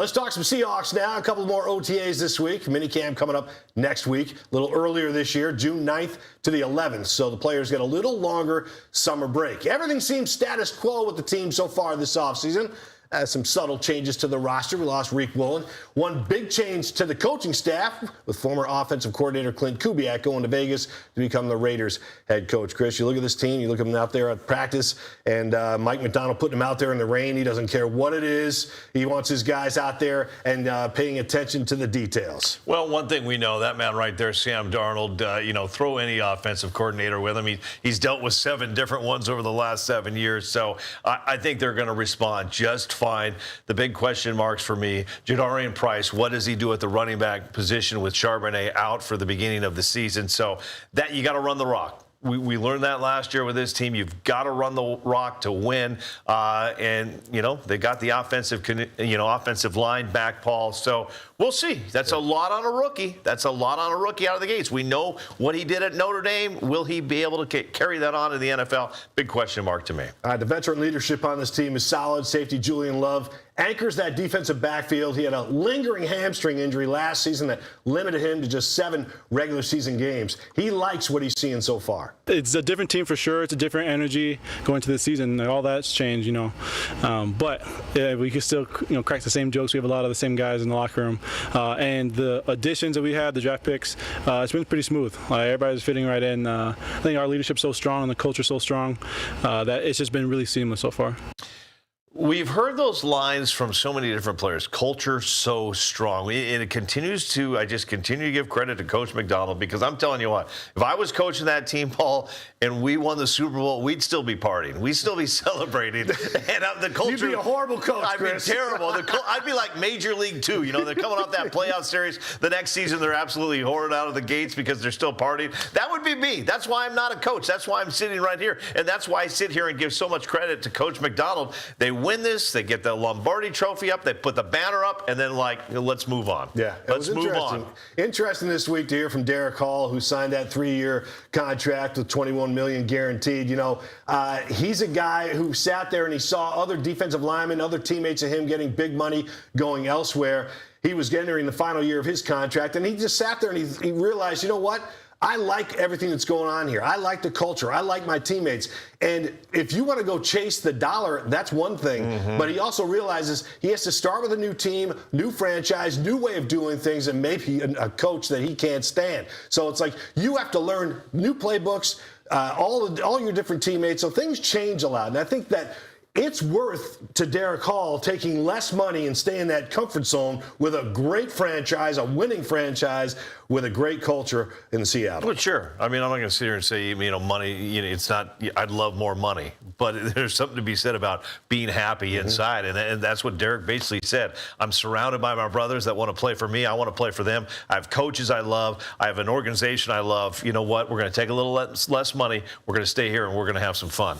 Let's talk some Seahawks now. A couple more OTAs this week. Minicamp coming up next week. A little earlier this year, June 9th to the 11th. So the players get a little longer summer break. Everything seems status quo with the team so far this offseason. Some subtle changes to the roster. We lost Reek Woolen. One big change to the coaching staff with former offensive coordinator Clint Kubiak going to Vegas to become the Raiders head coach. Chris, you look at this team, you look at them out there at practice, and Mike McDonald putting them out there in the rain. He doesn't care what it is. He wants his guys out there and paying attention to the details. Well, one thing we know, that man right there, Sam Darnold, throw any offensive coordinator with him. He's dealt with 7 different ones over the last 7 years. So I think they're going to respond just fine. The big question marks for me, Jadarian Price, what does he do at the running back position with Charbonnet out for the beginning of the season? So that you got to run the rock. We learned that last year with this team. You've got to run the rock to win. They got the offensive line back, Paul. So we'll see. That's a lot on a rookie. That's a lot on a rookie out of the gates. We know what he did at Notre Dame. Will he be able to carry that on in the NFL? Big question mark to me. The veteran leadership on this team is solid. Safety Julian Love anchors that defensive backfield. He had a lingering hamstring injury last season that limited him to just 7 regular season games. He likes what he's seeing so far. It's a different team for sure. It's a different energy going into the season. All that's changed, but we can still, crack the same jokes. We have a lot of the same guys in the locker room, and the additions that we had, the draft picks, it's been pretty smooth. Everybody's fitting right in. I think our leadership's so strong and the culture's so strong that it's just been really seamless so far. We've heard those lines from so many different players. Culture so strong. And it continues to, I just continue to give credit to Coach McDonald, because I'm telling you what, if I was coaching that team, Paul, and we won the Super Bowl, we'd still be partying. We'd still be celebrating. And the culture. You'd be a horrible coach, Chris. I'd be terrible. I'd be like Major League 2. They're coming off that playoff series. The next season, they're absolutely horrid out of the gates because they're still partying. That would be me. That's why I'm not a coach. That's why I'm sitting right here. And that's why I sit here and give so much credit to Coach McDonald. They win this, they get the Lombardi trophy up, they put the banner up, and then let's move on. Yeah, let's move on. Interesting this week to hear from Derek Hall, who signed that 3-year contract with $21 million guaranteed. He's a guy who sat there and he saw other defensive linemen, other teammates of him getting big money going elsewhere. He was entering the final year of his contract, and he just sat there and he realized, you know what? I like everything that's going on here. I like the culture. I like my teammates. And if you want to go chase the dollar, that's one thing. Mm-hmm. But he also realizes he has to start with a new team, new franchise, new way of doing things, and maybe a coach that he can't stand. So it's like you have to learn new playbooks, all your different teammates. So things change a lot. And I think that it's worth to Derek Hall taking less money and staying in that comfort zone with a great franchise, a winning franchise with a great culture in Seattle. Well, sure. I'm not going to sit here and say, money, it's not, I'd love more money. But there's something to be said about being happy inside. And that's what Derek basically said. I'm surrounded by my brothers that want to play for me. I want to play for them. I have coaches I love. I have an organization I love. You know what? We're going to take a little less money. We're going to stay here and we're going to have some fun.